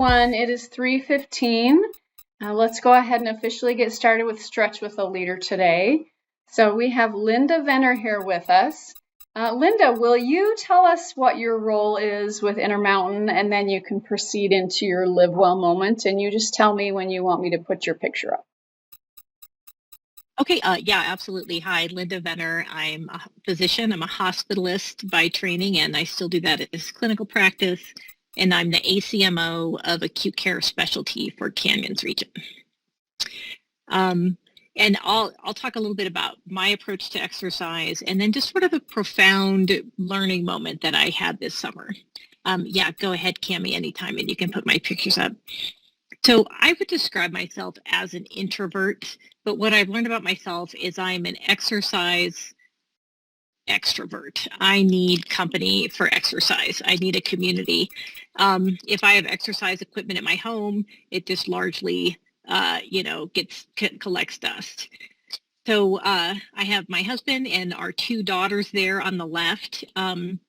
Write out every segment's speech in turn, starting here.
everyone. It is 3:15. Let's go ahead and officially get started with Stretch with a Leader today. So we have Linda Venner here with us. Linda, will you tell us what your role is with Intermountain, and then you can proceed into your Live Well moment, and you just tell me when you want me to put your picture up. Okay, yeah, absolutely. Hi, Linda Venner. I'm a physician. I'm a hospitalist by training, and I still do that as clinical practice. And I'm the ACMO of Acute Care Specialty for Canyons region. And I'll talk a little bit about my approach to exercise, and then just sort of a profound learning moment that I had this summer. Yeah, go ahead, Cami, anytime, and you can put my pictures up. So I would describe myself as an introvert, but what I've learned about myself is I'm an exercise extrovert. I need company for exercise. I need a community. If I have exercise equipment at my home, it just largely, collects dust. So I have my husband and our two daughters there on the left. And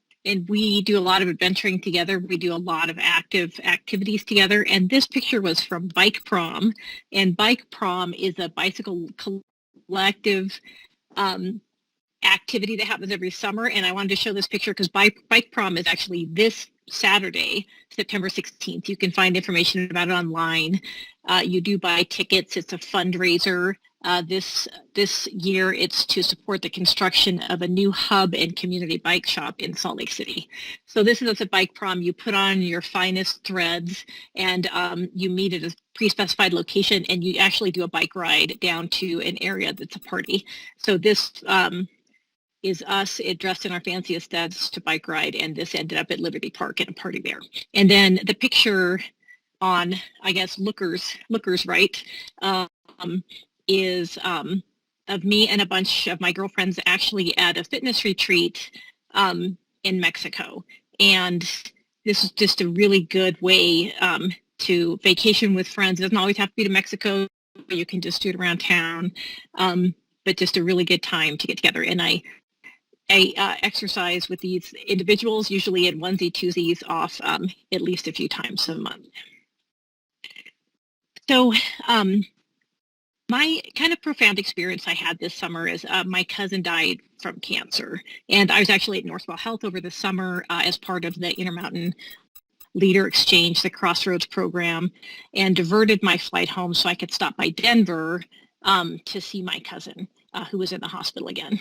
we do a lot of adventuring together. We do a lot of active activities together. And this picture was from Bike Prom. And Bike Prom is a bicycle collective activity that happens every summer. And I wanted to show this picture because Bike Prom is actually this Saturday, September 16th. You can find information about it online. You do buy tickets. It's a fundraiser. This year, it's to support the construction of a new hub and community bike shop in Salt Lake City. So this is a Bike Prom. You put on your finest threads, and you meet at a pre-specified location, and you actually do a bike ride down to an area that's a party. So this is us dressed in our fanciest studs to bike ride, and this ended up at Liberty Park and a party there. And then the picture on, I guess, lookers right, is of me and a bunch of my girlfriends actually at a fitness retreat in Mexico. And this is just a really good way to vacation with friends. It doesn't always have to be to Mexico. You can just do it around town, but just a really good time to get together. And I exercise with these individuals, usually in onesie twosies off at least a few times a month. So my kind of profound experience I had this summer is my cousin died from cancer. And I was actually at Northwell Health over the summer as part of the Intermountain Leader Exchange, the Crossroads program, and diverted my flight home so I could stop by Denver to see my cousin who was in the hospital again.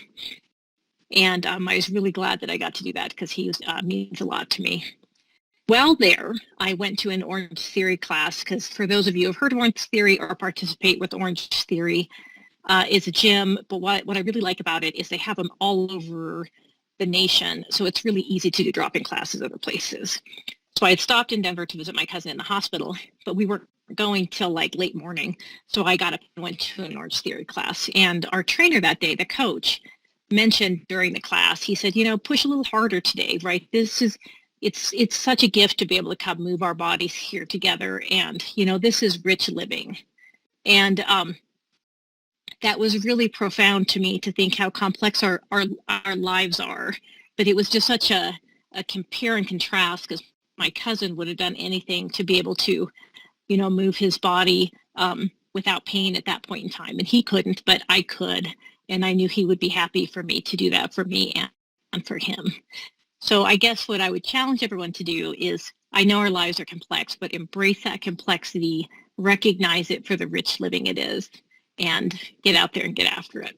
And I was really glad that I got to do that because he means a lot to me. While there, I went to an Orange Theory class because for those of you who have heard of Orange Theory or participate with Orange Theory, it's a gym. But what I really like about it is they have them all over the nation. So it's really easy to do drop-in classes other places. So I had stopped in Denver to visit my cousin in the hospital, but we weren't going till like late morning. So I got up and went to an Orange Theory class. And our trainer that day, the coach, mentioned during the class, he said, push a little harder today, right? It's such a gift to be able to come move our bodies here together. And, this is rich living. And that was really profound to me to think how complex our lives are. But it was just such a compare and contrast because my cousin would have done anything to be able to, move his body without pain at that point in time. And he couldn't, but I could. And I knew he would be happy for me to do that for me and for him. So I guess what I would challenge everyone to do is, I know our lives are complex, but embrace that complexity, recognize it for the rich living it is, and get out there and get after it.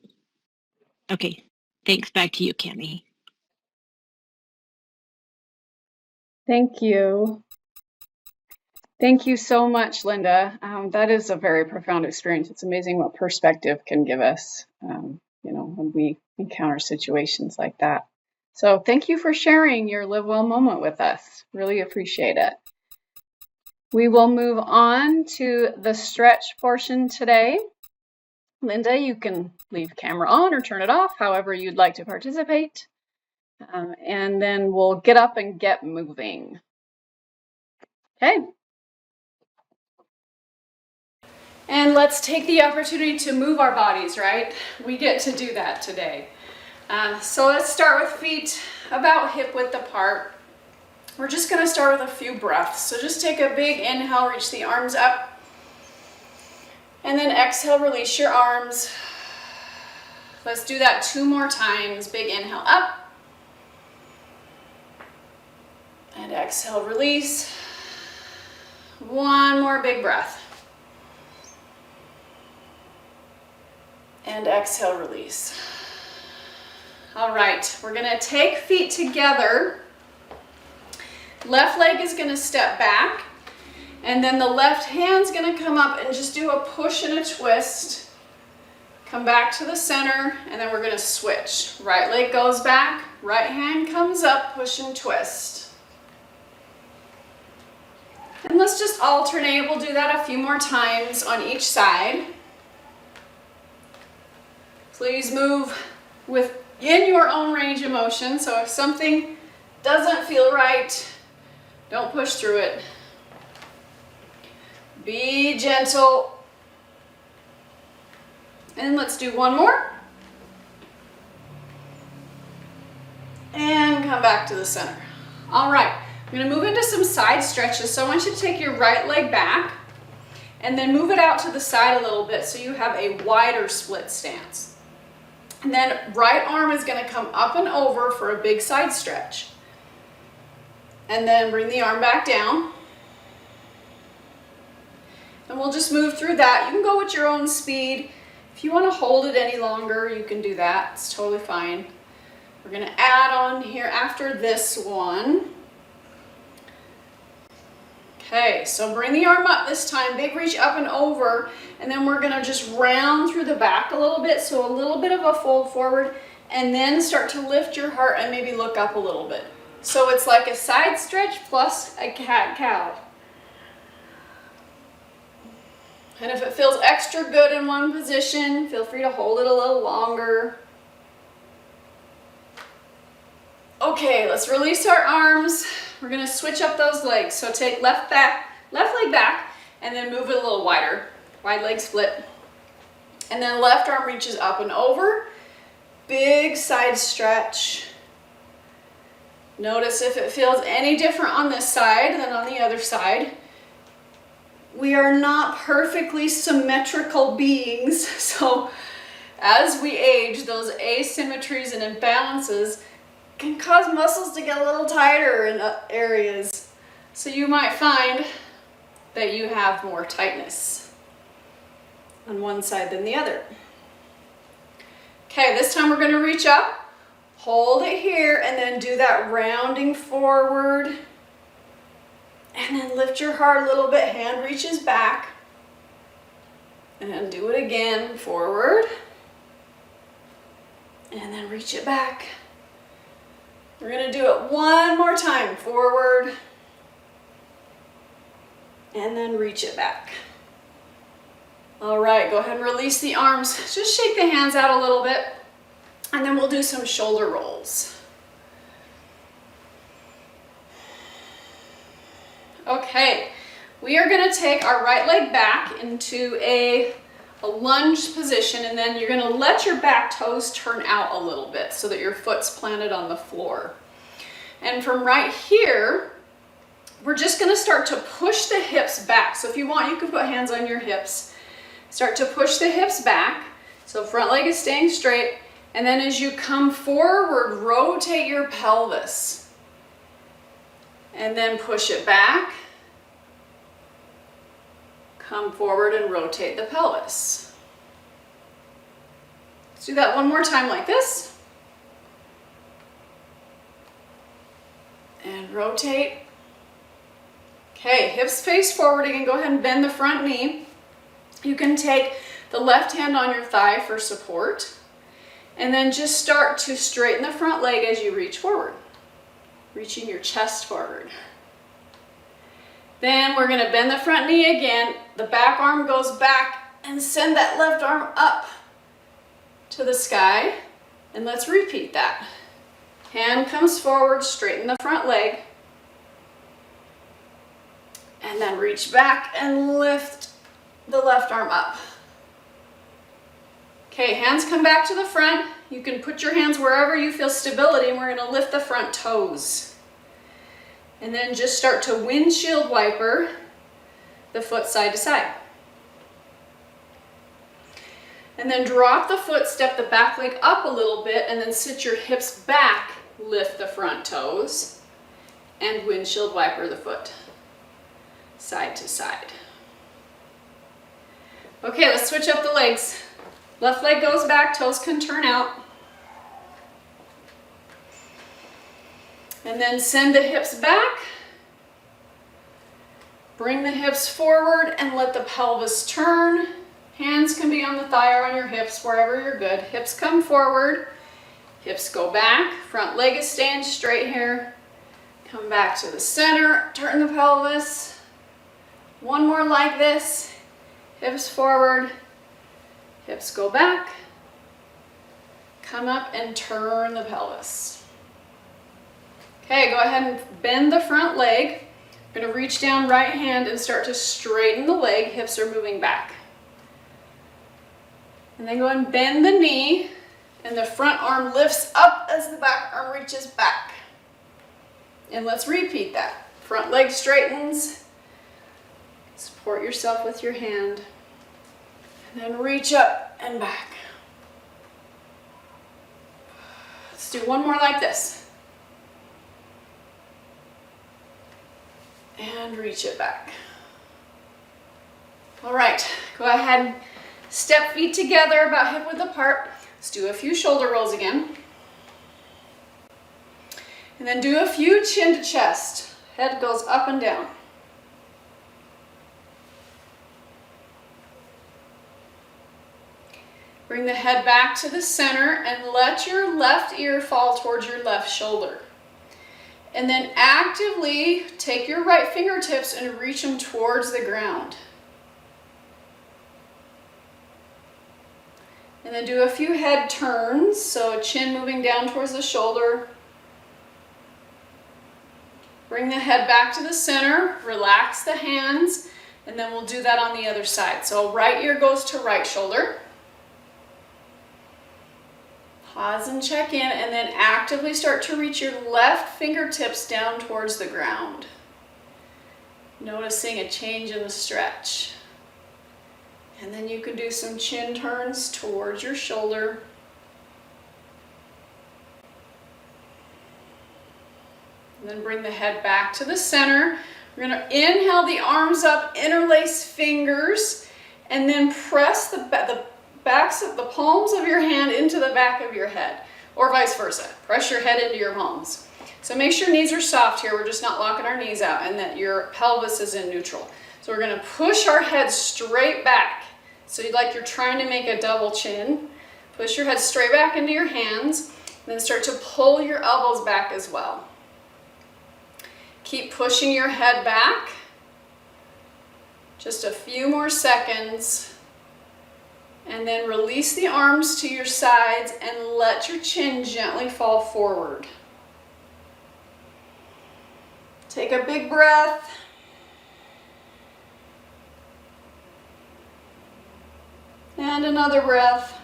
Okay, thanks. Back to you, Cami. Thank you. Thank you so much, Linda. That is a very profound experience. It's amazing what perspective can give us, when we encounter situations like that. So thank you for sharing your Live Well moment with us. Really appreciate it. We will move on to the stretch portion today. Linda, you can leave camera on or turn it off, however you'd like to participate. And then we'll get up and get moving. Okay. And let's take the opportunity to move our bodies, right? We get to do that today. So let's start with feet about hip width apart. We're just gonna start with a few breaths. So just take a big inhale, reach the arms up. And then exhale, release your arms. Let's do that 2 more times. Big inhale up. And exhale, release. 1 more big breath. And exhale, release. All right, we're gonna take feet together. Left leg is gonna step back, and then the left hand's gonna come up and just do a push and a twist. Come back to the center, and then we're gonna switch. Right leg goes back, right hand comes up, push and twist. And let's just alternate. We'll do that a few more times on each side. Please move within your own range of motion. So if something doesn't feel right, don't push through it. Be gentle. And let's do 1 more. And come back to the center. All right, I'm gonna move into some side stretches. So I want you to take your right leg back and then move it out to the side a little bit so you have a wider split stance. And then right arm is gonna come up and over for a big side stretch. And then bring the arm back down. And we'll just move through that. You can go with your own speed. If you want to hold it any longer, you can do that. It's totally fine. We're going to add on here after this one. Okay, so bring the arm up this time. Big reach up and over. And then we're going to just round through the back a little bit. So a little bit of a fold forward. And then start to lift your heart and maybe look up a little bit. So it's like a side stretch plus a cat-cow. And if it feels extra good in one position, feel free to hold it a little longer. Okay, let's release our arms. We're gonna switch up those legs. So take left leg back, and then move it a little wider. Wide leg split. And then left arm reaches up and over. Big side stretch. Notice if it feels any different on this side than on the other side. We are not perfectly symmetrical beings, so as we age, those asymmetries and imbalances can cause muscles to get a little tighter in areas. So you might find that you have more tightness on one side than the other. Okay, this time we're going to reach up. Hold it here and then do that rounding forward. And then lift your heart a little bit. Hand reaches back. And do it again. Forward. And then reach it back. We're going to do it 1 more time. Forward. And then reach it back. All right, go ahead and release the arms. Just shake the hands out a little bit. And then we'll do some shoulder rolls. Okay, we are going to take our right leg back into a lunge position, and then you're going to let your back toes turn out a little bit so that your foot's planted on the floor. And from right here, we're just going to start to push the hips back. So if you want, you can put hands on your hips. Start to push the hips back. So front leg is staying straight. And then as you come forward, rotate your pelvis. And then push it back. Come forward and rotate the pelvis. Let's do that 1 more time like this. And rotate. Okay, hips face forward again. Go ahead and bend the front knee. You can take the left hand on your thigh for support. And then just start to straighten the front leg as you reach forward. Reaching your chest forward. Then we're going to bend the front knee again. The back arm goes back and send that left arm up to the sky. And let's repeat that. Hand comes forward, straighten the front leg. And then reach back and lift the left arm up. Okay, hands come back to the front. You can put your hands wherever you feel stability, and we're going to lift the front toes. And then just start to windshield wiper the foot side to side. And then drop the foot, step the back leg up a little bit, and then sit your hips back, lift the front toes, and windshield wiper the foot side to side. Okay, let's switch up the legs. Left leg goes back, toes can turn out. And then send the hips back. Bring the hips forward and let the pelvis turn. Hands can be on the thigh or on your hips, wherever you're good. Hips come forward, hips go back. Front leg is staying straight here. Come back to the center, turn the pelvis. One more like this. Hips forward, hips go back. Come up and turn the pelvis. Okay, go ahead and bend the front leg. You're going to reach down right hand and start to straighten the leg. Hips are moving back. And then go and bend the knee, and the front arm lifts up as the back arm reaches back. And let's repeat that. Front leg straightens. Support yourself with your hand. And then reach up and back. Let's do one more like this. And reach it back. All right, go ahead and step feet together about hip width apart. Let's do a few shoulder rolls again. And then do a few chin to chest. Head goes up and down. Bring the head back to the center and let your left ear fall towards your left shoulder. And then actively take your right fingertips and reach them towards the ground. And then do a few head turns, so chin moving down towards the shoulder. Bring the head back to the center, relax the hands, and then we'll do that on the other side. So right ear goes to right shoulder. Pause and check in, and then actively start to reach your left fingertips down towards the ground. Noticing a change in the stretch. And then you can do some chin turns towards your shoulder. And then bring the head back to the center. We're going to inhale the arms up, interlace fingers, and then press the backs of the palms of your hand into the back of your head, or vice versa. Press your head into your palms. So make sure knees are soft here. We're just not locking our knees out, and that your pelvis is in neutral. So we're going to push our head straight back. So like you're trying to make a double chin. Push your head straight back into your hands, and then start to pull your elbows back as well. Keep pushing your head back. Just a few more seconds. And then release the arms to your sides and let your chin gently fall forward. Take a big breath. And another breath.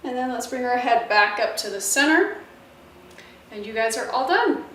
And then let's bring our head back up to the center. And you guys are all done.